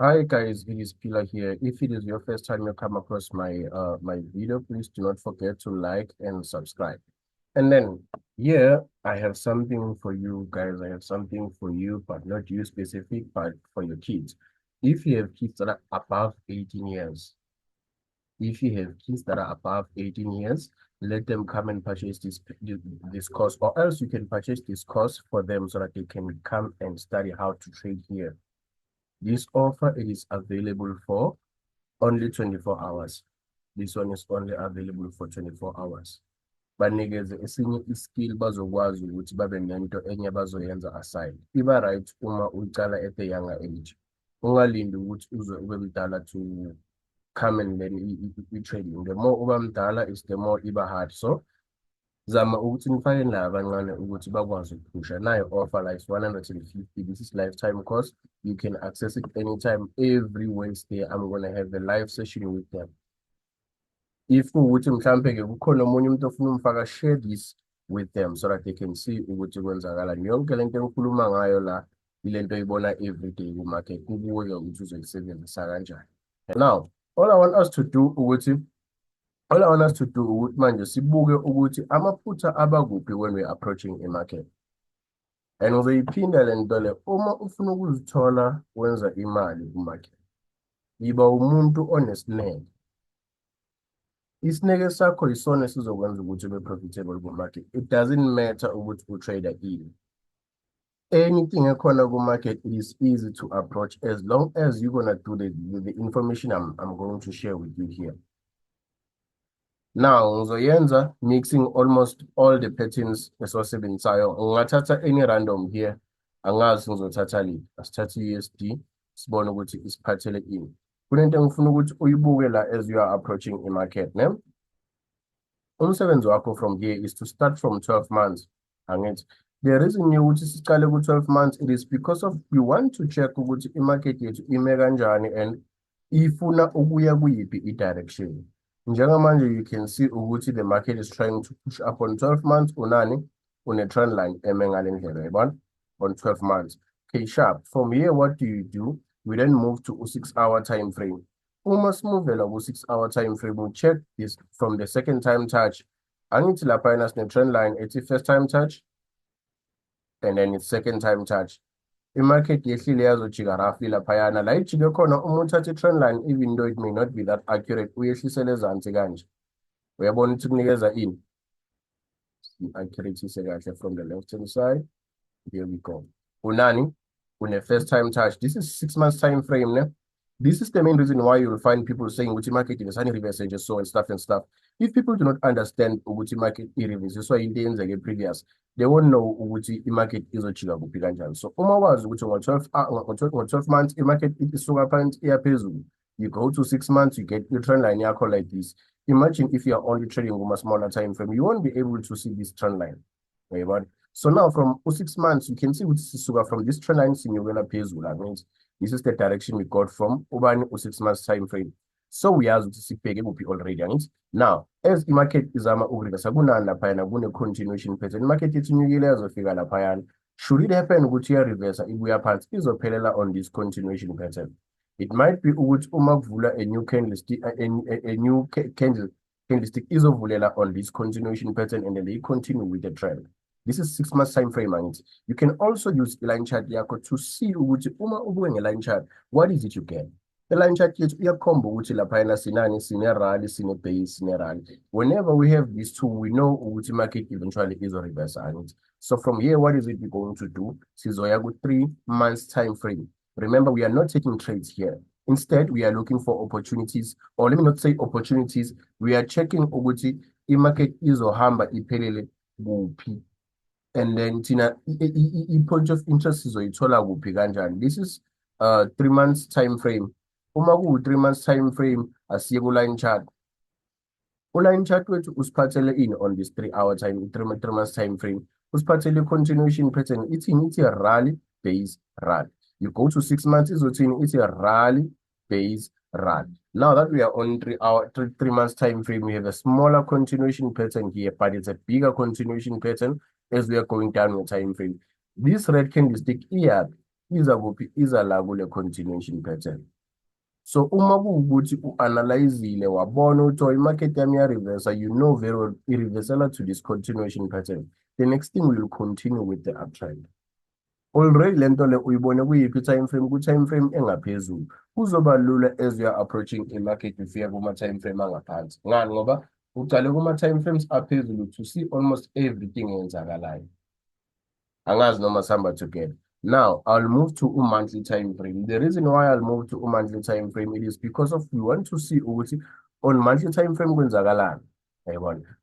Hi guys, it is Pila here. If it is your first time you come across my video, please do not forget to like and subscribe. And then here I have something for you guys. I have something for you, but not you specific, but for your kids. If you have kids that are above 18 years, if you have kids that are above 18 years, let them come and purchase this course, or else you can purchase this course for them so that they can come and study how to trade here. This offer is available for only 24 hours. This one is only available for 24 hours. Banikeze esinye iskill bazokwazi ukuthi babe nento enye bazoyenza aside. Iba right uma ucala at a younger age. Ungalindi ukuthi uze ube mdala to come and learn i-trading. The more uba mdala is the more iba hard. So zama ukuthi nifake la abancane ukuthi bakwazi ukuphusha nayo offer like 150. This is lifetime course. You can access it anytime. Every Wednesday I'm gonna have a live session with them. If ukuthi mhlambe-ke kukhona omunye umuntu ofuna umfaka, share this with them so that they can see ukuthi kwenzakalani. Yonke lento engikhuluma ngayo la ilento oyibona everyday ku-market, kubuke ukuthi uzoyisebenzisa kanjani. Now all I want us to do ukuthi manje sibuke ukuthi amaphutha abakuphi when we're approaching a market. And uzoyiphinda le nto le uma ufuna ukuzithola wenza imali ku-market. Yiba umuntu onesineke. Isineke sakho yisona sizokwenza ukuthi ube profitable ku-market. It doesn't matter ukuthi u-trader ini. Anything ekhona ku-market, it is easy to approach as long as you're gonna do the information I'm going to share with you here. Now, ngizoyenza mixing almost all the patterns esiwasebenzisayo. Ngingathatha any random here. Angazi ngizothatha liphi. Asithathe USD sibone ukuthi isiphathele ini. Kunento engifuna ukuthi uyibuke la as you are approaching a market, ne? Umsebenzi wakho from here is to start from 12 months. Angithi the reason ukuthi sicale ku 12 months, it is because of we want to check ukuthi i-market yethu ime kanjani and ifuna ukuya kuyiphi i-direction. Njengamanje you can see ukuthi the market is trying to push up on 12 months. Unani une trend line eme ngale ndlela, yabona, on 12 months. Okay, sharp. From here, what do? We then move to a 6-hour time frame. Uma simuvela ku 6-hour time frame, we check this from the second time touch. Angithi lapha ina trend line, it's first time touch and then it's second time touch. I-market yehlile yazojika roughly laphayana la ijike khona uma uthatha i-trend line, even though it may not be that accurate, uyehlisele ezansi kanje. Uyabona ukuthi kunikeza ini? I-accuracy kahle from the left hand side. Here we go. Unani une first time touch. This is 6 months time frame, ne? This is the main reason why you'll find people saying which market is any reverse and just so and stuff. If people do not understand which market reverse, so in the end previous, they won't know which market is a chiga kanjani. So uma wazi ukuthi on 12 months market is so apparent phezulu. You go to 6 months, you get your trend line yakho like this. Imagine if you are only trading with a smaller time frame, you won't be able to see this trend line. Right? So now from 6 months, you can see which is from this trend line sinyukela phezulu. That means this is the direction we got from ubani 6 months time frame. So we have to see already. Now, as the market is a continuation pattern, the market is new. Should it happen with your reversal, if we are part is on this continuation pattern? It might be a new candlestick, a new candlestick is on this continuation pattern, and then they continue with the trend. This is 6 months time frame, and you can also use a line chart to see a line chart. What is it you get? The line chart is a combo which la paina sinani, sine rally, sine base, sine rally. Whenever we have these two, we know which market eventually is a reverse. So from here, what is it we're going to do? Sizoyago 3 months time frame. Remember, we are not taking trades here. Instead, we are looking for opportunities, or let me not say opportunities. We are checking ukuthi market is ohamba iphelele kuphi. And then Tina, point of interest is kanjani. This is 3 months time frame. Uma ku 3 months time frame asiye ku line chart. Line chart wethu usiphathele in on this 3-hour time, 3 months time frame. Usiphathele continuation pattern. It's a rally base rally. You go to 6 months, it's a rally base rally. Now that we are on 3 months time frame, we have a smaller continuation pattern here, but it's a bigger continuation pattern as we are going down the time frame. This red candlestick here is a lagule continuation pattern. So uma kuwukuthi u-analyzile wabona ukuthi imarket yami reverse, you know very well i-reversela to this continuation pattern. The next thing will continue with the uptrend. Already le nto le uyibone kuyiphi time frame, ku-time frame engaphezulu. Kuzoba lula as you are approaching i-market ufika kuma-time frame angaphansi. Ngani? Ngoba ucale kuma-time frames aphezulu to see almost everything eyenzakalayo. Angazi noma sihamba together. Now, I'll move to a monthly time frame. The reason why I'll move to a monthly time frame it is because of we want to see ukuthi on monthly time frame kwenzakalani.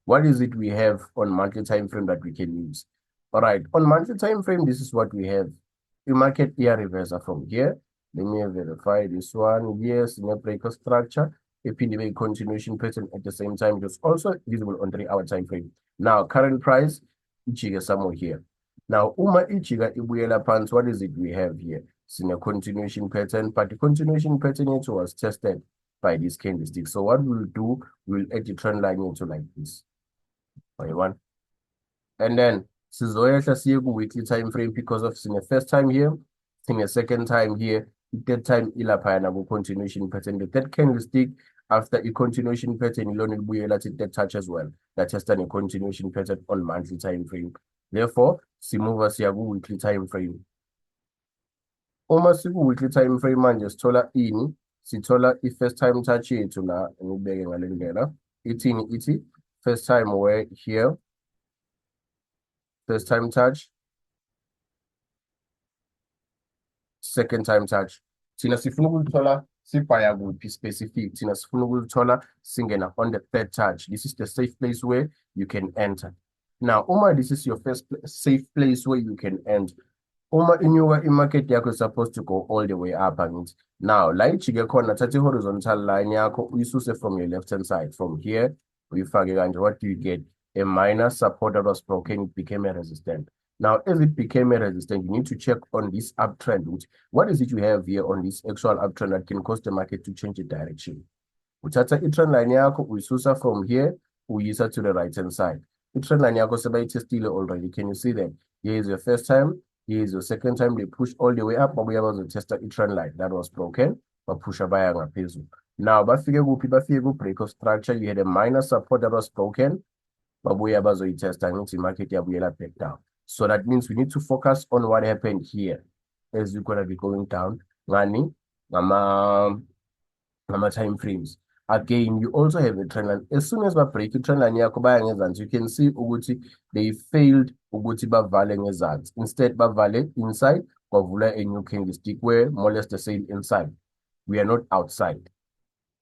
What is it we have on monthly time frame that we can use? All right, on monthly time frame, this is what we have. The market here reverser from here. Let me verify this one. Yes, in a breaker structure, a PDB continuation pattern at the same time. It was also visible on 3-hour time frame. Now, current price, ichike somewhere here. Now, uma ichika ibuyela phansi, what is it we have here? It's in a continuation pattern, but the continuation pattern also was tested by this candlestick. So what we'll do, we'll add the trend line into like this. One. And then sizoyehla siye ku-weekly time frame because of sine first time here, sine second time here, third time ilaphayana ku-continuation pattern. The third candlestick after a continuation pattern ilona libuyela to that touch as well. That has done a continuation pattern on monthly time frame. Therefore, simuva siya ku-weekly time frame. Uma siku-weekly time frame manje sithola ini, sithola i-first time touch yethu la, ngibeke ngale ndlela. Ithini ithi first time where here, first time touch, second time touch. Thina sifuna ukulithola sibhaya kuphi specific. Thina sifuna ukulithola singena on the third touch. This is the safe place where you can enter. Now, Uma, this is your first safe place where you can enter. Uma inyuka i-market yakho is supposed to go all the way up. Now, la ijike khona thatha i-horizontal line yakho uyisuse from your left hand side. From here, uyifake kanje. What do you get? A minor support that was broken, it became a resistance. Now, as it became a resistance, you need to check on this uptrend. What is it you have here on this actual uptrend that can cause the market to change the direction? Uthatha i-trend line yakho uyisusa from here, uyisa to the right hand side. I-trend line yakho sebayithestile already. Can you see that? Here is your first time. Here is your second time. They push all the way up. Babuya bazotesta i-trend line that was broken. Bapusha baya ngaphezulu. Now, bafike kuphi? Bafike ku-break of structure. You had a minor support that was broken. Babuya bazoyithesta ngithi market yabuyela back down. So that means we need to focus on what happened here as we're going to be going down. Ngani, ngama time frames. Again, you also have a trend line. As soon as we break the trend line, you can see ukuthi they failed ukuthi bavale ngezansi. Instead, bavale inside, bavula a new candlestick where more or less the same inside. We are not outside.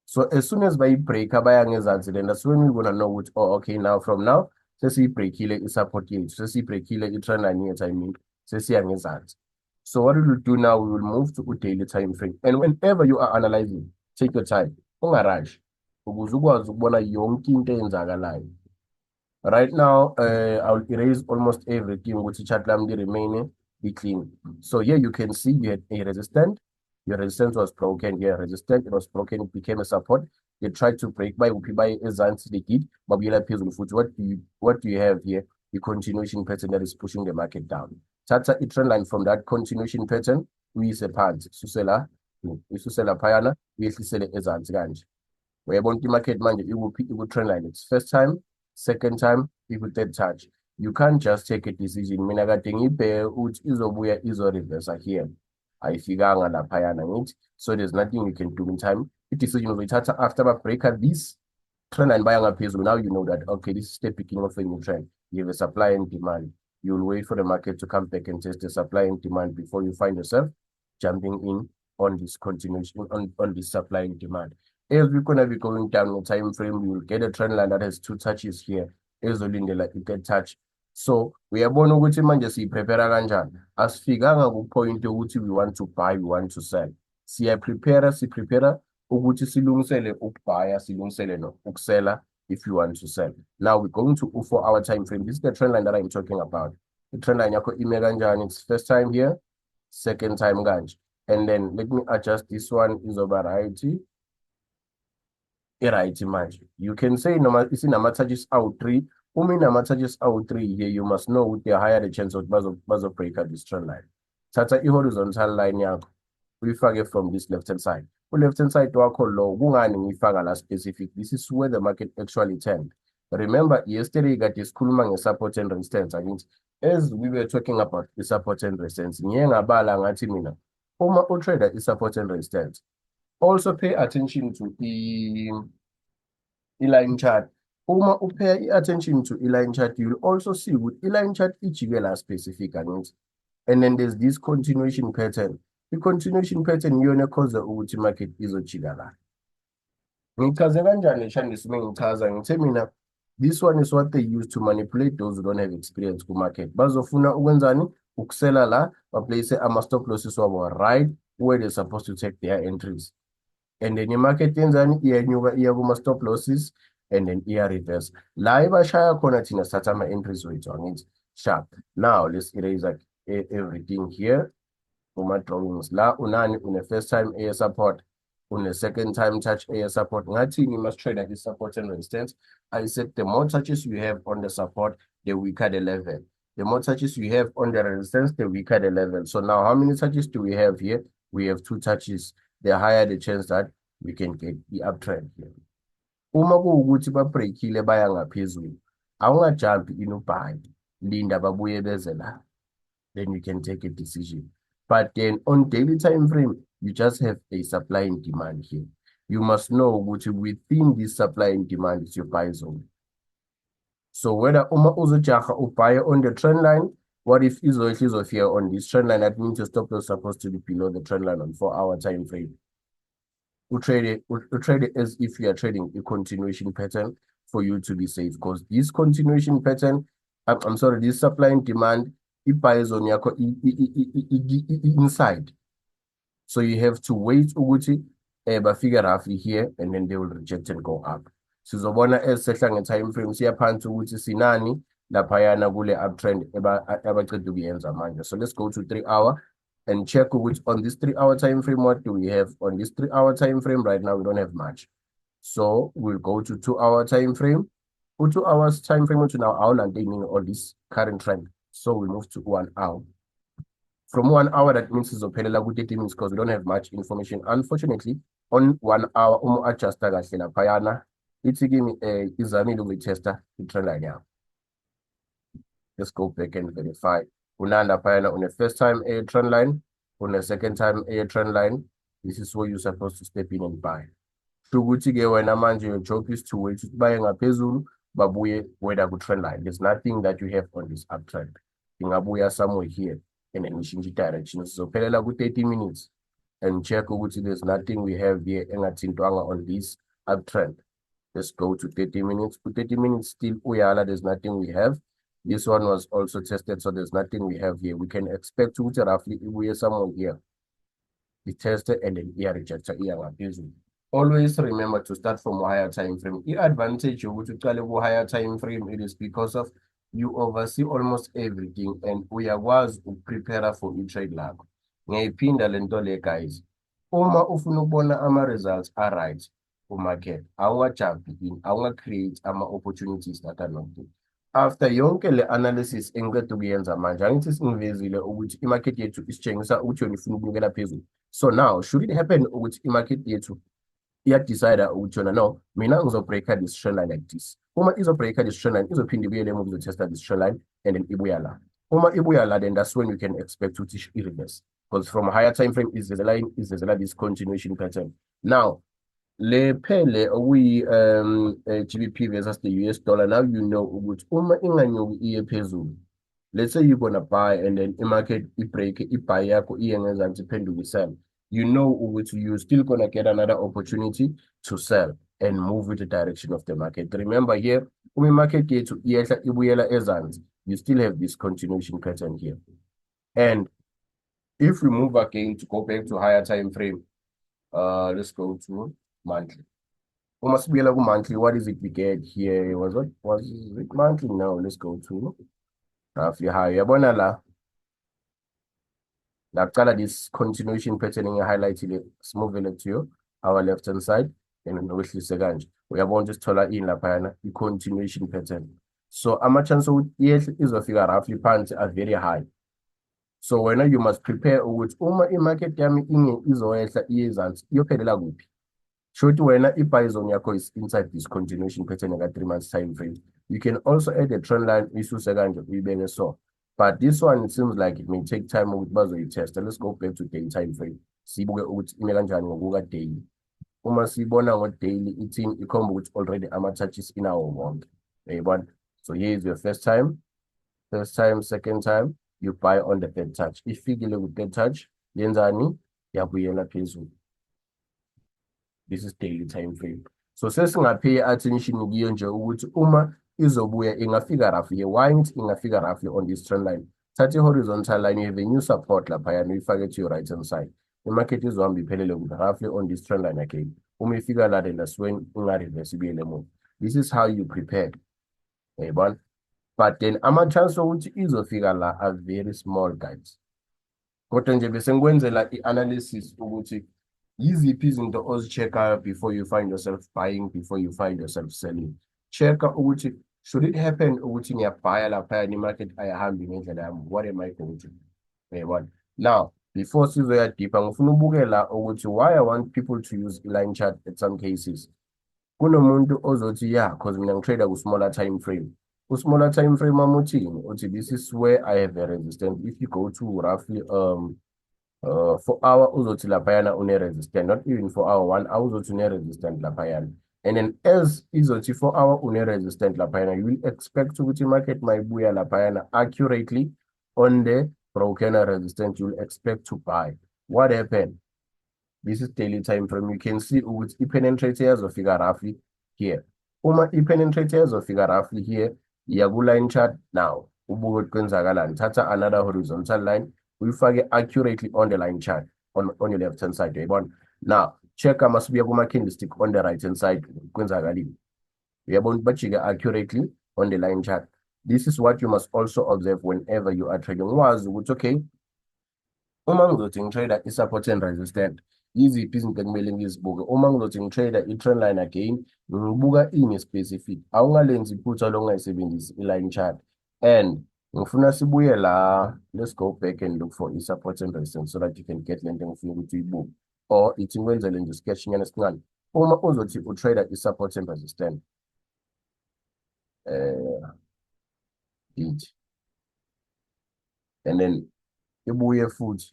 So as soon as we break baya ngezansi, then that's when we're gonna know which, oh, okay, now from now, sesiyibreakile i-support yethu, sesiyibreakile i-trend line yethu, I mean, sesiya ngezansi. So what we will do now, we will move to a daily time frame. And whenever you are analyzing, take your time. Ungarash. Ukuze ukwazi ukubona yonke into eyenzakalayo. Right now, I'll erase almost everything ukuthi chart lami remain be clean. So here you can see you had a resistance. Your resistance was broken. Here, resistance, it was broken, it became a support. They tried to break by ezansi they did, but what do you have here? The continuation pattern that is pushing the market down. Tata a trend line from that continuation pattern, we is a part. Susela payana, we sell ezansi kanje. Where the market manje, it will trend line. It's first time, second time, people third touch. You can't just take a decision. Mina kade ngibheke ukuthi izobuya izo-reversa here. Ayifikanga laphayana ngithi. So there's nothing you can do in time. It decision uyithatha after breaker this trend line baya ngaphezulu. Now you know that, okay, this is the beginning of a new trend. You have a supply and demand. You'll wait for the market to come back and test the supply and demand before you find yourself jumping in on this continuation, on this supply and demand. As we're going to be going down the time frame, we will get a trend line that has 2 touches here. Ezolindela i-third touch. So uyabona ukuthi manje siyiprepare kanjani. Asifikanga ku-point ukuthi we want to buy, we want to sell. Siprepare ukuthi silungisele ukubhaya, silungisele ukusela if you want to sell. Now we're going to 4-hour time frame. This is the trend line that I'm talking about. The trend line yakho ime kanjani. It's first time here, second time kanje. And then let me adjust this one izoba right manje. You can say isinama-touches awu-3. Uma inama-touches awu-3 here, you must know with the higher the chance of bazo break this trend line. Thatha i-horizontal line yakho uyifake from this left hand side. left hand side wakho low kungani ngifaka la specific. This is where the market actually turned. Remember yesterday kade sikhuluma nge-support and resistance. As we were talking about the support and resistance, ngiye ngabala ngathi mina uma utrader i-support and resistance, also pay attention to the line chart. Uma pay attention to line chart, you'll also see with line chart ijikela specific and then there's this continuation pattern. The continuation pattern iyona cause ukuthi market izojika la. Ngichaze kanjani Shandisi mengichaza ngithe mina this one is what they use to manipulate those who don't have experience ku market. Bazofuna ukwenzani ukusela la baplace ama stop losses wabo right where they're supposed to take their entries. And then i-market yenzani iyanyuka iya kuma stop losses and then iya reverse. La ibashaya khona thina sithatha ama entries wethu angithi sharp. Now let's erase like everything here. Uma drawings la unani une first time air support, une second time touch air support. Ngathi you must trade at the support and resistance. I said the more touches you have on the support, the weaker the level. The more touches you have on the resistance, the weaker the level. So now how many touches do we have here? We have 2 touches. The higher the chance that we can get the uptrend here. Uma kuwukuthi babreakile baya ngaphezulu, awungajump buy. Linda babuye beze la. Then you can take a decision. But then on daily time frame, you just have a supply and demand here. You must know which within this supply and demand is your buy zone. So whether uma uzojaha ubuy on the trend line, what if is here on this trend line? That means your stop loss supposed to be below the trend line on 4-hour time frame. We trade it as if you are trading a continuation pattern for you to be safe. Because this continuation pattern, this supply and demand, it buys on your inside. So you have to wait ukuthi bafika roughly here and then they will reject and go up. Sizobona esehla nge-time frame siyaphansi ukuthi sinani laphayana kule uptrend abaceda ukuyenza manje. So let's go to 3-hour and check which on this 3-hour time frame, what do we have on this 3-hour time frame? Right now we don't have much. So we'll go to 2-hour time frame. 2 hours time frame to now our maintaining all this current trend. So we move to 1 hour. From 1 hour, that means it's ophelela ku 30 minutes because we don't have much information. Unfortunately, on 1 hour, adjuster kahle laphayana. It's give me izamile ukuyitesta i-trend line now. Let's go back and verify. Unanda payana on the first time a trend line, on the second time a trend line. This is where you're supposed to step in and buy. Shukuthi ke wena manje your job is to wait to buy ngaphezulu babuye whether ku trend line. There's nothing that you have on this uptrend. Ingabuya somewhere here and then change direction. So phelela ku 30 minutes and check ukuthi there's nothing we have here engathintwanga on this uptrend. Let's go to 30 minutes. 30 minutes still uyala, there's nothing we have. This one was also tested, so there's nothing we have here. We can expect to roughly we someone here. It tested and then here rejected here. Always remember to start from higher time frame. The advantage you would call higher time frame it is because of you oversee almost everything and we was prepare for each trade lab. Ngayiphinda lento le guys. Uma ufuna ukubona ama results are right market. Jump in, create ama opportunities that are not good. After yonke le analysis engqeda ukuyenza manje angithi singivezile ukuthi imarket yethu isitshengisa ukuthi yona ifuna ukubukela phezulu. So now should it happen ukuthi imarket yethu decide ukuthi yona no mina ngizobreaka this trend line like this. Uma izobreaka this trend line izophinda ibuyele emuva izotesta this trend line and then ibuya la. Uma ibuya la then that's when you can expect ukuthi i-reverse. Because from a higher time frame is the line is this continuation pattern. Now le phele okuyi GBP versus the US dollar. Now you know ukuthi uma inganyuki iye phezulu. Let's say you're gonna buy and then i-market i-break i-buy yakho iye ngezansi iphenduke isell. You know ukuthi you're still gonna get another opportunity to sell and move with the direction of the market. Remember here, uma i-market yethu iyehla ibuyela ezansi, you still have this continuation pattern here. And if we move again to go back to higher time frame, let's go to monthly. Monthly, what is it we get here? Was it monthly? Now let's go to roughly high. Yabona la. Color this continuation pattern highlighted it, smooth it to you, our left hand side, and then which is second. We are going to tola in la payana, the continuation pattern. So a chance yes is a figure roughly pants are very high. So wena you must prepare ukuthi uma i-market yami izoyehla iyezansi iyophelela kuphi. Shothi wena i-buy zone yakho is inside this continuation pattern eka 3 months time frame. You can also add a trend line isuse kanje uyibeke so. But this one, it seems like it may take time ukuthi bazoyi-testa. Let's go back to day time frame. Sibuke ukuthi ime kanjani ngokuka daily. Uma sibona ngo-daily, ithi ikhomba ukuthi already ama-touches inawo wonke. Uyayibona? So here is your first time, second time, you buy on the third touch. Ifikile ku-third touch, yenzani? Yabuyela phezulu. This is daily time frame. So sesingapay attention kuyo nje ukuthi uma izobuya ingafika roughly. Why ingafika roughly on this trend line? Thatha horizontal line, you have a new support lapha and uyifake to your right hand side. I-market izohamba iphelele roughly on this trend line again. Uma ifika la, that's when unga-reverse ibuyele emuva. This is how you prepare. Uyayibona? But then ama-chance ukuthi izofika la are very small, guys. Kodwa nje bese ngikwenzela i-analysis ukuthi yiziphi izinto ozi-check-ayo before you find yourself buying, before you find yourself selling. Check-a ukuthi should it happen ukuthi ngiyabhaya laphaya i-market ayihambi ngendlela yami, what am I going to do? Uyayibona? Now, before sizoya deeper, ngifuna ubukela ukuthi why I want people to use line chart at some cases. Kunomuntu ozothi because mina ngitrade ku-smaller time frame. Ku-smaller time frame amuthini uthi this is where I have a resistance. If you go to roughly 4 hour uzothi laphayana une-resistant, not even 4 hour, 1 hour uzothi une-resistant laphayana. And then as izothi 4 hour une-resistant laphayana, you will expect ukuthi market mayibuya laphayana accurately on the broken resistance, you will expect to buy. What happened? This is daily time frame. You can see ukuthi i-penetrate yazofika roughly here. Uma i-penetrate yazofika roughly here, iya ku-line chart now. Ubuke ukuthi kwenzakalani. Thatha another horizontal line, uyifake accurately on the line chart on your left hand side. Uyayibona? Now, check masibuya kuma-candlestick on the right hand side. Kwenzakalini. Uyabona bajike accurately on the line chart. This is what you must also observe whenever you are trading. Wazi ukuthi okay, uma ngizothi ngitrade i-support and resistance, yiziphi izinto ekumele ngizibuke. Uma ngizothi ngitrade i-trend line again, ngibuka ini specific. Awungalenzi iphutha lokungayisebenzisi i-line chart. And ngifuna sibuye la, let's go back and look for i-support and resistance so that you can get lento engifuna ukuthi uyibuke. Or ithi ngikwenzele nje sketch nyana esincane. Uma uzothi utrade i-support and resistance, it. And then ibuye futhi.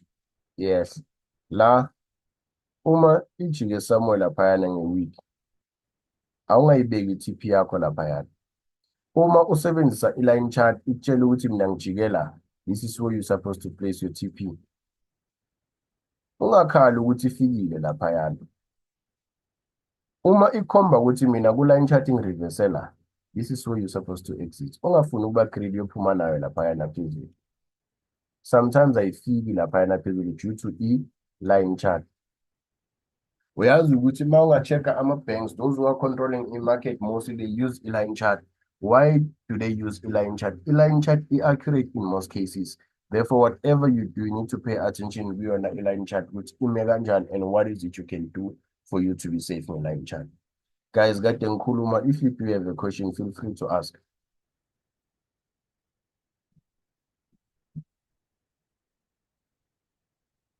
Yes. La uma ijike somewhere laphayana nge-week, awungayibeki i-TP yakho laphayana. Uma usebenzisa i-line chart, itshela ukuthi mina ngijike la, this is where you're supposed to place your TP. Ungakhali ukuthi ifikile laphayana. Uma ikhomba ukuthi mina ku-line chart ngireverse la, this is where you're supposed to exit. Ungafuni ukuba greedy yophuma nayo laphayana phezulu. Sometimes ayifiki laphayana phezulu due to i-line chart. Uyazi ukuthi uma unga-check-a ama-banks, those who are controlling i-market, mostly they use i-line chart. Why do they use a-line chart? A-line chart is accurate in most cases. Therefore, whatever you do, you need to pay attention to your line chart, which and what is it you can do for you to be safe in a line chart. Guys, if you do have a question, feel free to ask.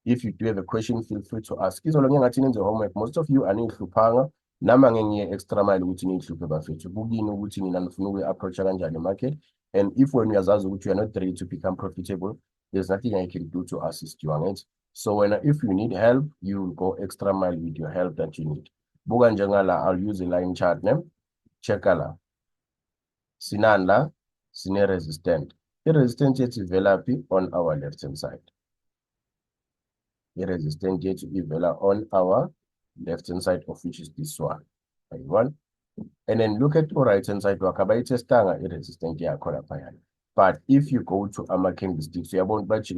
If you do have a question, feel free to ask. Homework. Most of you are in Lupanga. Nama ngenye extra mile ukuthi nihluphe bafethu. Bukini ukuthi nina nifuna uku-approach kanjani market. And if when uyazazi ukuthi you are not ready to become profitable, there's nothing I can do to assist you on it. So if you need help, you will go extra mile with your help that you need. Buka njengala, I'll use a line chart name. Check la. Sinanla, sine resistant. The resistant yet develop on our left hand side. The resistant yet to develop on our left hand side, of which is this one. Right? And then look at the right hand side, resistant. But if you go to a candlestick, so you won't but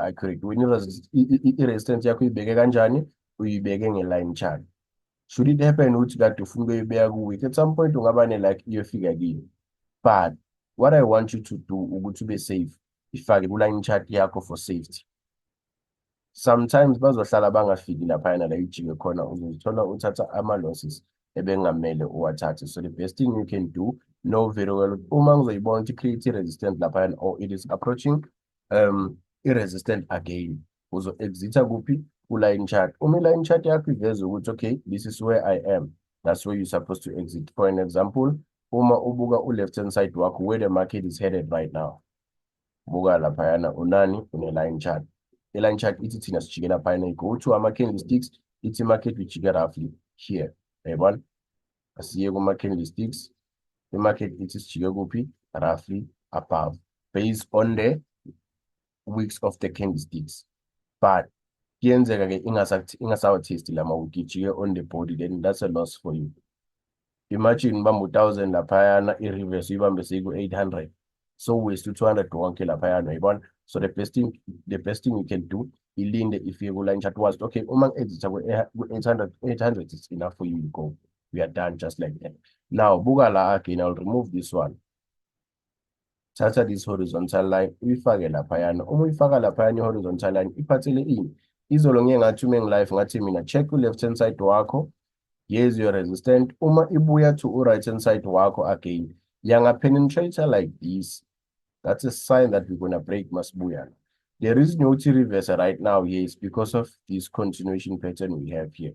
accurate. When you resistant, you begin a line chart. Should it happen with that to fungo at some point like your figure again. But what I want you to do to be safe, if I line chart for safety. Sometimes bazohlala bangafiki laphayana la ijike khona uzithola uthatha ama-losses ebengamele uwathathe. So the best thing you can do, know very well uma ngizoyibona ukuthi create resistant laphayana or it is approaching i-resistant again. Uzo-exita kuphi? Ku-line chart. Uma i-line chart yakho iveza ukuthi, okay, this is where I am. That's where you're supposed to exit. For an example, uma ubuka u-left hand side wakho, where the market is headed right now. Buka laphayana unani, une-line chart. I-line chart ithi thina sijike laphayana, go to ama-candlesticks, ithi market ujike roughly here. Yayibona? Asiye kuma-candlesticks. I-market ithi sijike kuphi? Roughly above, based on the weeks of the candlesticks. But kuyenzeka-ke ingasawathesti lama ugijike on the body, then that's a loss for you. Imagine ubamba 1,000 laphayana, i-reverse uyibambe seyiku-800, so waste u-200 wonke laphayana, uyayibona? So the best thing you can do, ilinde ifike ku-line chart wazi, okay, uma ngi-exita ku-800 is enough for you, you go. We are done just like that. Now buka la again, I'll remove this one. Thatha this horizontal line uyifake laphayana. Uma uyifaka laphayana i-horizontal line iphathele ini? Izolo ngeke ngathi uma ngi-live ngathi mina check u-left hand side wakho, here's your resistant. Uma ibuya to u-right hand side wakho again, yanga-penetrator like this, that's a sign that we're going to break masibuya. There is no reversal right now here is because of this continuation pattern we have here.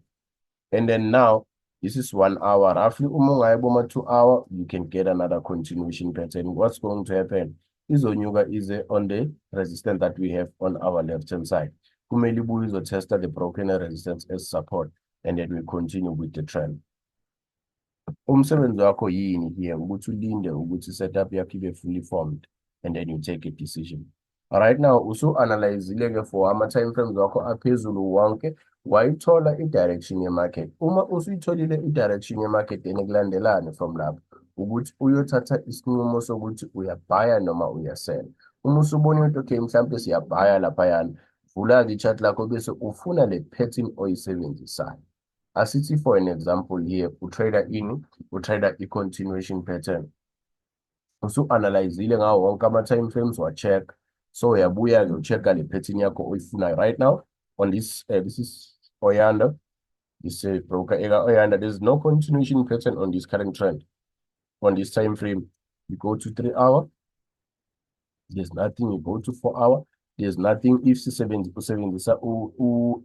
And then now, this is 1 hour. Roughly, uma 2 hour, you can get another continuation pattern. What's going to happen? Izonyuka is on the resistance that we have on our left-hand side. Kumele ibuye test the broken resistance as support, and then we continue with the trend. Umsebenzi wakho yini here? Ukuthi ulinde ukuthi setup yakho ibe fully formed, and then you take a decision. Right now, usu-analyze-ile-ke for ama-time frames wakho aphezulu wonke, wayithola i-direction ye-market. Uma usuyitholile i-direction ye-market, then kulandelane from lapho ukuthi uyothatha isinqumo sokuthi uyabhaya noma uyasela. Uma usubona ukuthi okay, mhlampe siyabhaya laphayana, vula-ke i-chart lakho bese ufuna le pattern oyisebenzisayo. Asithi for an example here, utrader ini, utrader i-continuation pattern. Usu-analyze-ile ngawo wonke ama-time frames wa-check. So uyabuya-ke ucheck-a le pattern yakho oyifunayo. Right now, on this is Oyanda. This is broker ega Oyanda. There's no continuation pattern on this current trend. On this time frame, you go to 3 hour. There's nothing. You go to 4 hour. There's nothing. If C70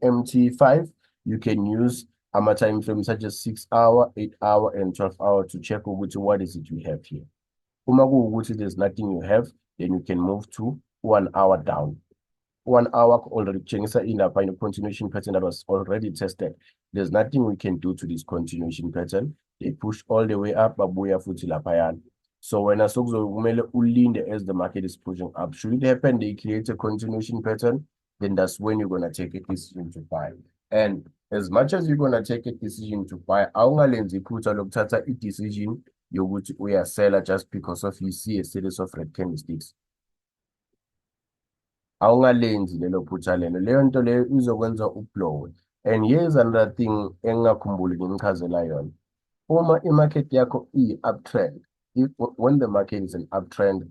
MT5, you can use a time frame such as 6 hour, 8 hour, and 12 hour to check what is it you have here. Uma kuwukuthi there's nothing you have, then you can move to 1 hour down. 1 hour already changed in a continuation pattern that was already tested. There's nothing we can do to this continuation pattern. They push all the way up, babuya futhi laphayana. So when kumele ulinde as the market is pushing up, should it happen they create a continuation pattern, then that's when you're gonna take a decision to buy. And as much as you're gonna take a decision to buy, awungalenzi iphutha lokuthatha i-decision yokuthi uyasela just because of you see a series of red candlesticks. Awungalenzi lelo phutha lelo, leyo nto leyo izokwenza ublowe. And here's another thing engingakhumbuli ngimchazela yona. Uma i-market yakho i-uptrend, when the market is an uptrend,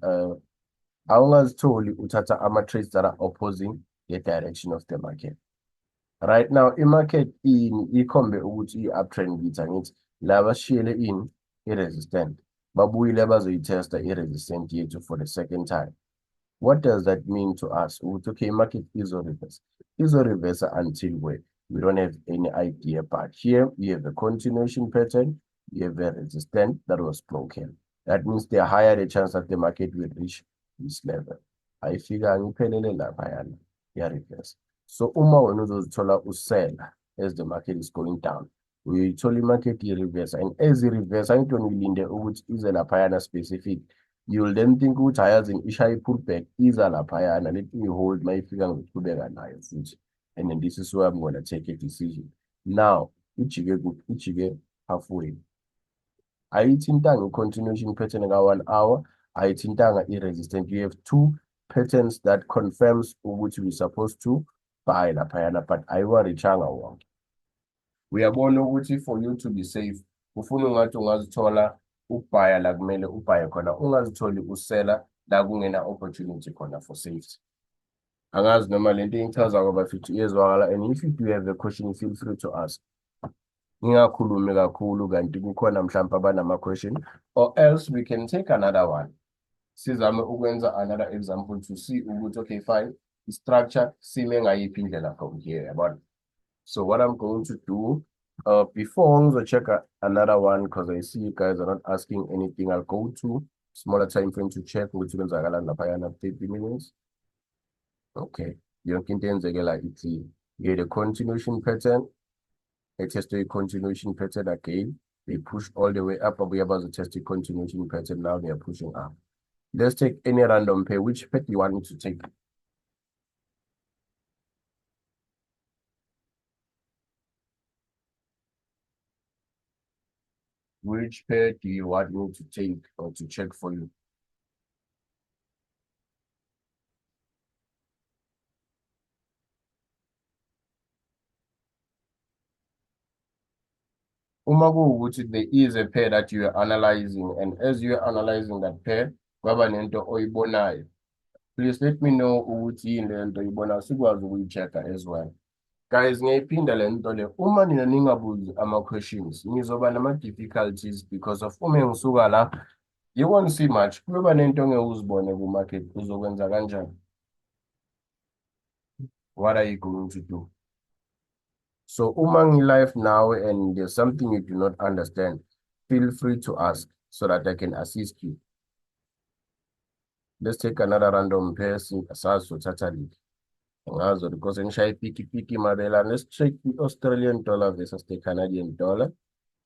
awungazitholi uthatha ama-trades that are opposing the direction of the market. Right now, i-market ikhombe ukuthi i-uptrend ngitha ngithi la bashiyele ini i-resistant, babuyile bazoyithesta i-resistant yethu for the second time. What does that mean to us? Okay, market is a reverse. Is a reverse until where? We don't have any idea, but here we have a continuation pattern, we have a resistance that was broken. That means there are higher the chance that the market will reach this level. I figure ngiphelele laphayana, yeah, reverse. So uma wena uzozithola usela as the market is going down, uyithola i-market i-reverse, and as i-reverse ayintoni uyilinde ukuthi ize laphayana specific. You'll then think ukuthi ayazi ishaye pullback iza laphayana, let me hold mayifika ngokuqhubeka nayo futhi. And then this is where I'm going to take a decision. Now, ijike halfway. Ayithintanga continuation pattern ka 1 hour, ayithintanga i-resistant. You have two patterns that confirms ukuthi we're supposed to buy laphayana, but ayiwarichanga wonke. Uyabona ukuthi for you to be safe, ufuna ungathi ungazithola ubhaya la kumele ubhaye khona, ungazitholi usela la kungena opportunity khona for safety. Angazi noma lento engichaza ngoba 50 years wakala, and if you do have a question, feel free to ask. Ngingakhulumi kakhulu kanti kukhona mhlawumbe abanama-question, or else we can take another one. Sizame ukwenza another example to see ukuthi okay fine, structure sime ngayiphi indlela from here. But so what I'm going to do, before I check another one, because I see you guys are not asking anything, I'll go to smaller time frame to check which ones are gonna 30 minutes. Okay, yonke into eyenzekela ithi here the continuation pattern. I test a continuation pattern again. They push all the way up, but we have to test a continuation pattern. Now they are pushing up. Let's take any random pair. Which pair do you want me to take? Which pair do you want me to take or to check for you? There is a pair that you are analyzing, and as you are analyzing that pair, please let me know ukuthi yini lento oyibona sikwazi ukuyi-check-a as well. Guys, ngiyayiphinda le nto le, uma nina ningabuzi ama-questions ngizoba nama-difficulties because of uma ngisuka la, you won't see much. Kuyoba nento ongeke uzibone ku-market, uzokwenza kanjani? What are you going to do? So uma ngi-live now and there's something you do not understand, feel free to ask so that I can assist you. Let's take another random pair. Because in shy piki Mabela, let's check the Australian dollar versus the Canadian dollar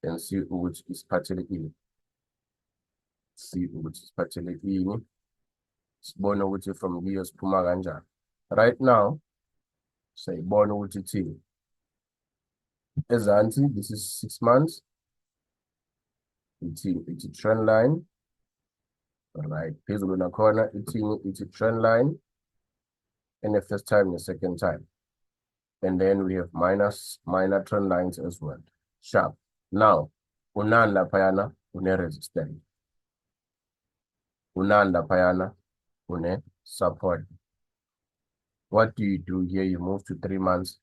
and see which is partially in. See which is partially in. It's born which is from Leo's Pumaganja. Right now, say born which is in. As auntie, this is 6 months. It's a trend line. All right, here's in the corner. It's a trend line. And the first time, the second time. And then we have minor trend lines as well. Sharp. Now, unan la payana, une resistant. Unan la payana, une support. What do you do here? You move to 3 months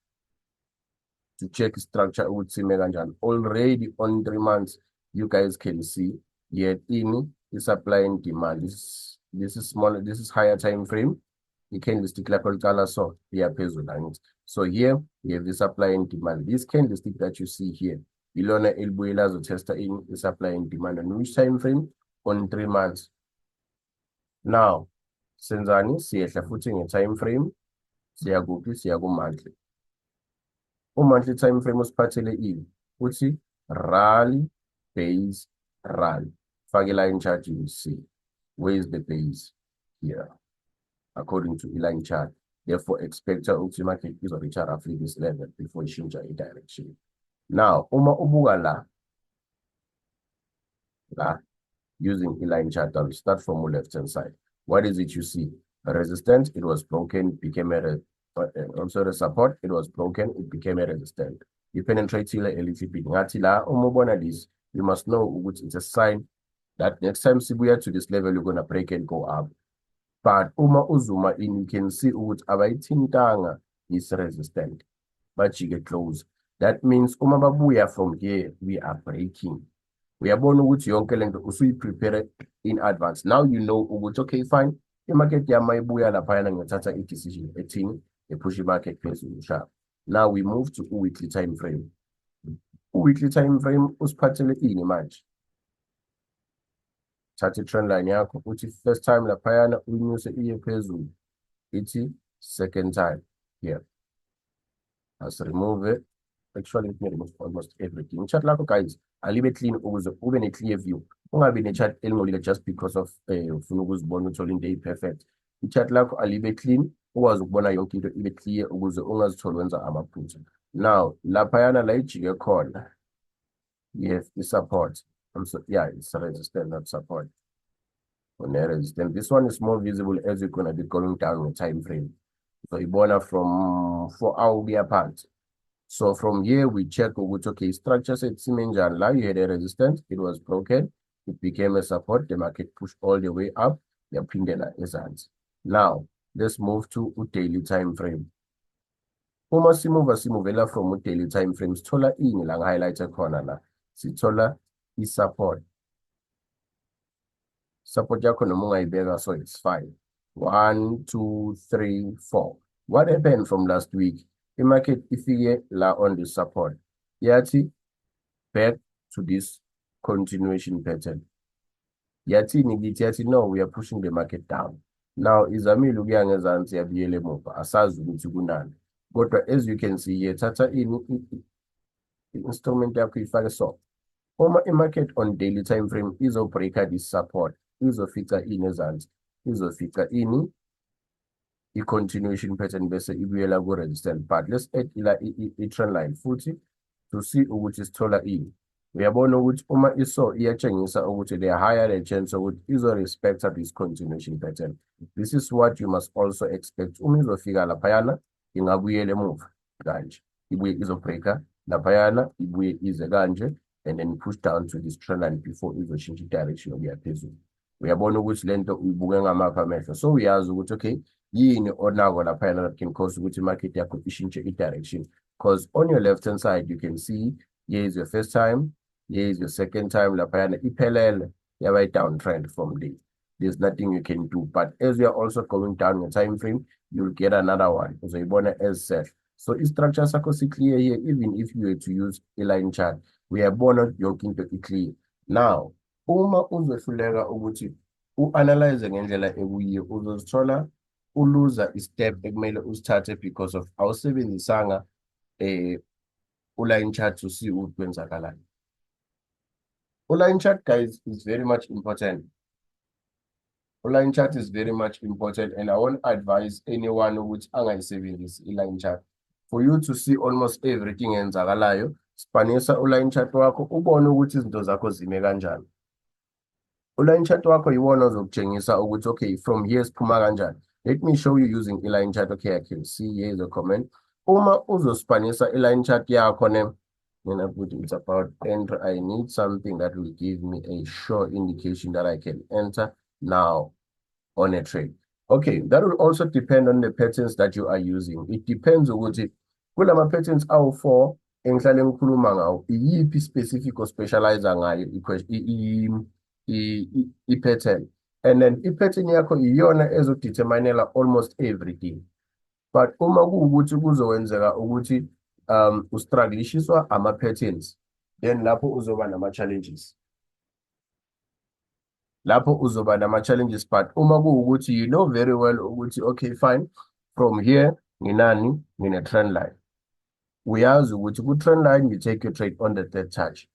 to check structure with Simeganjan. Already on 3 months, you guys can see yet in the supply and demand. This is smaller, this is higher time frame. You candlestick like color so here peso lines. So here we have the supply and demand. This candlestick that you see here, Ilona Elbuela tester in the supply and demand on which time frame? On 3 months. Now, Senzani, siyehla futhi nge-time frame, siyago monthly. Monthly time frame usiphathele ini, uthi rally, base, rally. Fake line chart, you will see. Where is the base? Here. According to line chart. Therefore, expect the market is reach roughly this level before it change a direction. Now, uma ubuka la, using a line chart, I'll start from the left-hand side. What is it you see? A resistance, it was broken, became a also the support, it was broken, it became a resistance. You penetrate a little bit. Ngatila, umubona this, you must know which is a sign that next time Sibuya to this level, you're gonna break and go up. But uma uzuma in, you can see ukuthi abayithintanga is resistant. But you get close. That means uma babuya from here, we are breaking. Uyabona ukuthi yonke lento usuyi-prepare in advance. Now you know ukuthi okay, fine. I-market yami ibuya laphayana ngathatha i-decision ethini, push i-market phezulu sharp. Now we move to weekly time frame. Weekly time frame usiphathele ini manje? Thatha trend line yakho uthi first time laphayana uyinyuse iye phezulu. Ithi second time here. Let's remove it. Actually, let me remove almost everything. Chart lakho guys, alibe clean ukuze ube ne-clear view. Ungabi ne-chart elingcolile just because of ufuna ukuzibona uthole into perfect. I-chart lakho alibe clean, ukwazi ukubona yonke into ibe clear ukuze ungazitholi wenza amaphutha. Now, laphayana la ijike khona, you have the support. Yeah, it's a resistance, not support. Resistance. This one is more visible as you're going to be going down the time frame. So ibona from 4 hours apart. So from here we check which okay structure said Simenjan la you had a resistance, it was broken, it became a support, the market pushed all the way up, the pindela is hands. Now let's move to daily time frame. Uma simuvela from daily time frames, thola ini lang highlighter corner la. Sithola is support. Support yakho noma ungayibeka so it's fine. 1, 2, 3, 4. What happened from last week? The market ifike la on the support. Yathi back to this continuation pattern. Yathi ngithi yathi no, we are pushing the market down. Now izamile ukuya ngezansi yabiyele emuva asazi ukuthi kunani. Kodwa as you can see here, thatha instrument yakho ifake so. Uma i-market on daily time frame izobreaka this support, izofica ini ezansi, izofica ini i-continuation pattern bese ibuyela ku-resistance. But let's add i-trend line futhi to see ukuthi sithola ini. Uyabona ukuthi uma iso iyatshengisa ukuthi there are higher the chance ukuthi izo-respecta this continuation pattern. This is what you must also expect. Uma izofika laphayana ingabuyela emuva kanje, ibuye izobreaka laphayana, ibuye ize kanje, and then push down to this trend line before izoshintsha i-direction okuya phezulu. Uyabona ukuthi lento uyibuke ngamapha amehlo, so uyazi ukuthi okay yini onako laphayana that can cause ukuthi market yakho ishintshe i-direction. Because on your left hand side you can see here is your first time, here is your second time, laphayana iphelele yaba downtrend from there. There's nothing you can do, but as we are also going down the time frame, you'll get another one. So you as set. So i-structure sakho si-clear here, even if you were to use a line chart, uyabona yonke into i-clear. Now, uma uzohluleka ukuthi u-analyze ngendlela ekuyiyo, uzozithola uluza i-step ekumele usithathe because of awusebenzisanga u-line chart to see ukuthi kwenzakalani. U-line chart, guys, is very much important. U-line chart is very much important, and I won't advise anyone ukuthi angayisebenzisi i-line chart. For you to see almost everything enzakalayo, spanisa u-line chart wakho ubone ukuthi izinto zakho zime kanjani. U-line chart wakho yiwona ozokutshengisa ukuthi okay, from here siphuma kanjani. Let me show you using i-line chart. Okay, I can see here is a comment. Uma uzospanisa i-line chart yakho when I put it about enter, I need something that will give me a sure indication that I can enter now on a trade. Okay, that will also depend on the patterns that you are using. It depends on what kulama patterns awu-4 engihlale ngikhuluma ngawo, iyiphi specific ospecialize ngayo i-pattern. And then i-pattern yakho iyona ezodeterminela almost everything. But uma kuwukuthi kuzowenzeka ukuthi ustrugglishiswa ama-patterns, then lapho uzoba nama-challenges. Lapho uzoba nama-challenges, but uma kuwukuthi you know very well ukuthi okay fine, from here nginani, ngine-trend line. Uyazi ukuthi ku-trend line you take your trade on the third touch.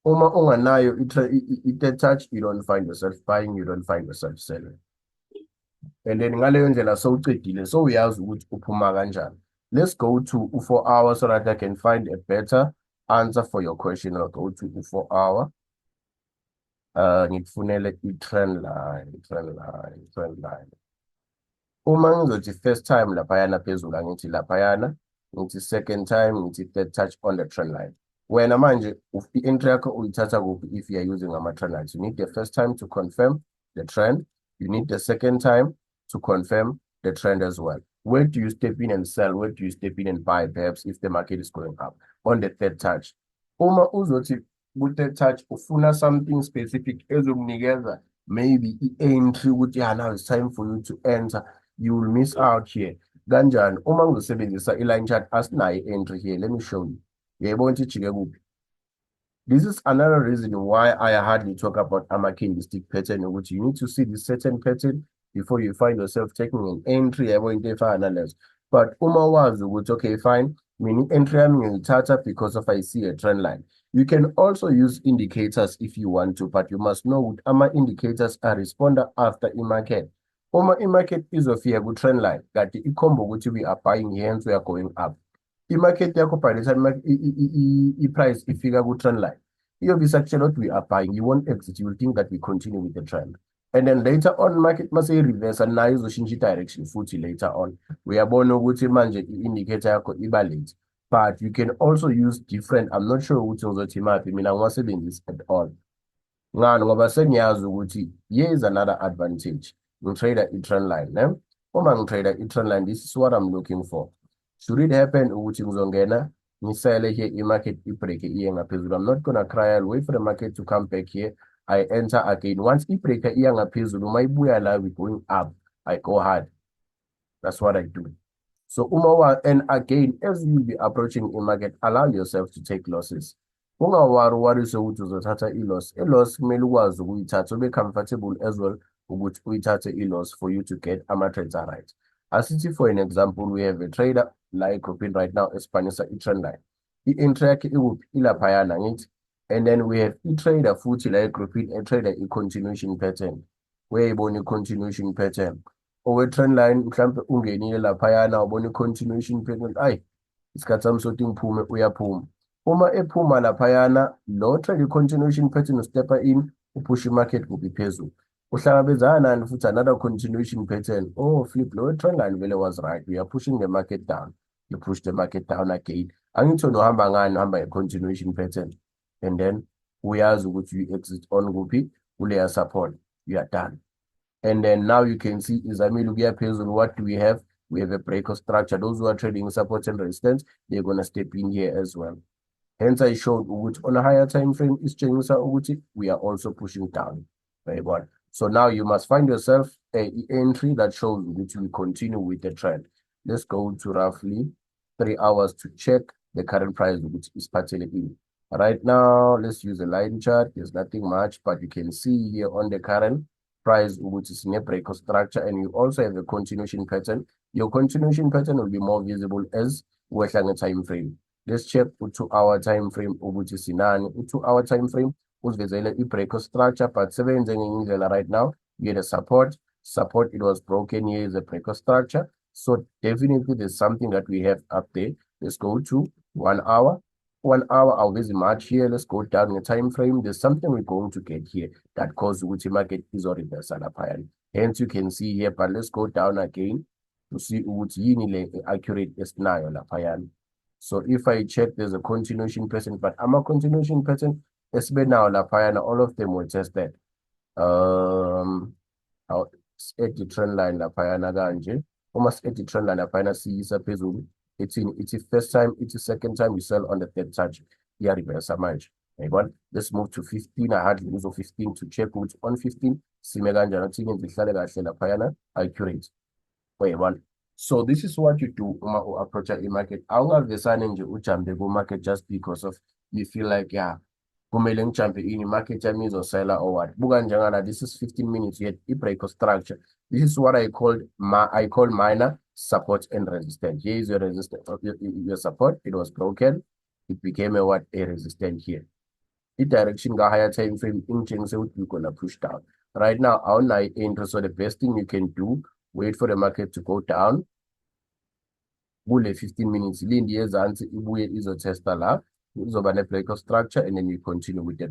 Uma unganayo i-third touch, you don't find yourself buying, you don't find yourself selling. And then ngaleyo ndlela sowucedile, so uyazi ukuthi uphuma kanjani. Let's go to 4 hours so that I can find a better answer for your question. I'll go to 4 hour. Ngikufunele i-trend line. Uma ngizothi first time laphayana phezulu, ngithi laphayana, ngithi second time, ngithi third touch on the trend line. Wena manje i-entry yakho uyithatha kuphi if you are using ama-trend lines? You need the first time to confirm the trend. You need the second time to confirm the trend as well. Where do you step in and sell? Where do you step in and buy, perhaps, if the market is going up? On the third touch. Uma uzothi ku-third touch ufuna something specific ezokunikeza maybe i-entry ukuthi now it's time for you to enter, you will miss out here. Kanjani? Uma ngizosebenzisa i-line chart asinayo i-entry here, let me show you. Uyayibona ukuthi ijike kuphi? This is another reason why I hardly talk about ama-candlestick pattern, which you need to see this certain pattern before you find yourself taking an entry yabo into efana nalezo. But uma wazi ukuthi okay fine, mina entry yami ngiyithatha because of I see a trend line. You can also use indicators if you want to, but you must know what ama-indicators are responder after i-market. Uma i-market izofika ku-trend line, kati ikhomba ukuthi we are buying here, hence we are going up. I-market yakho by the time i-price ifika ku-trend line, iyobe isakutshela ukuthi we are buying. You won't exit, you will think that we continue with the trend. And then later on, market mase i-reverse nayo izoshintsha i-direction futhi later on. Uyabona ukuthi manje i-indicator yakho iba late. But you can also use different, I'm not sure ukuthi ngizothi maphi, mina ngiwasebenzisi at all. Ngani ngoba sengiyazi ukuthi here is another advantage. Ngitrader i-trend line, ne? Uma ngitrader i-trend line, this is what I'm looking for. Should it happen ukuthi ngizongena ngisele here i-market i-break iye ngaphezulu, I'm not gonna cry, I'll wait for the market to come back here. I enter again. Once i-break iya ngaphezulu, uma ibuya la, we're going up. I go hard. That's what I do. So and again, as you'll be approaching a market, allow yourself to take losses. Ungawari ukuthi uzothatha i-loss. I-loss kumele ukwazi ukuyithatha, ube comfortable as well ukuthi uyithathe i-loss for you to get ama-trades right. Asithi for an example, we have a trader like grouping right now esibhanisa i-trend line. I-entry yakhe ikuphi? Ilaphayana ngithi. And then we have i-trader futhi la grouping a-trader i-continuation pattern. Uyayibona i-continuation pattern. Owe-trend line mhlampe ungenile laphayana ubona i-continuation pattern, ayi isikhathi sami sokuthi ngiphume uyaphuma. Uma ephuma laphayana lo trade i-continuation pattern ustepper in upush i-market kubi phezulu. Uhlangabezana nani futhi another continuation pattern. Oh, flip lo trend line vele was right. We are pushing the market down. You push the market down again. Angithi nohamba ngani uhamba i-continuation pattern. And then uyazi ukuthi you exit on kuphi kuleya support. You are done. And then now you can see Izamil Ugia Pezul, what do we have? We have a break of structure. Those who are trading support and resistance, they're going to step in here as well. Hence, I showed Uguti on a higher time frame is Chengusa Uguti. We are also pushing down. Very well. So now you must find yourself a entry that shows which we continue with the trend. Let's go to roughly 3 hours to check the current price, which is partially in. Right now, let's use a line chart. There's nothing much, but you can see here on the current price, which is in a break of structure, and you also have a continuation pattern. Your continuation pattern will be more visible as we're time frame. Let's check the 2-hour time frame, which is in a 2-hour time frame, which is a break of structure, but 7 right now, you get a support. Support, it was broken. Here is a break of structure. So definitely there's something that we have up there. Let's go to 1 hour. 1 hour, I'll visit March here. Let's go down in the time frame. There's something we're going to get here that causes which market is already the Salapayan. Hence, you can see here, but let's go down again to see which accurate is now Lapayan. So if I check, there's a continuation pattern, but I'm a continuation pattern, it's been now Lapayan, all of them were tested. I'll set the trend line Lapayan Ganje. Almost at the trend line Lapayana see is a peso. It's first time, it's the second time we sell on the third touch. Yeah, reverse match. Let's move to 15. I had use of 15 to check which on 15. Simeganja nothing in the Payana accurate. So this is what you do approach a market. I will have the sign in the market just because of you feel like kumele champion in market means or seller or what. Buganjangana, this is 15 minutes yet break of structure. This is what I call minor support and resistance. Here is your resistance, your support. It was broken. It became a resistance here. The direction got higher time frame in so you're gonna push down. Right now, on I enter. So the best thing you can do, wait for the market to go down. Bull 15 minutes. Lean years answer is a tester la. Use a break of structure, and then you continue with the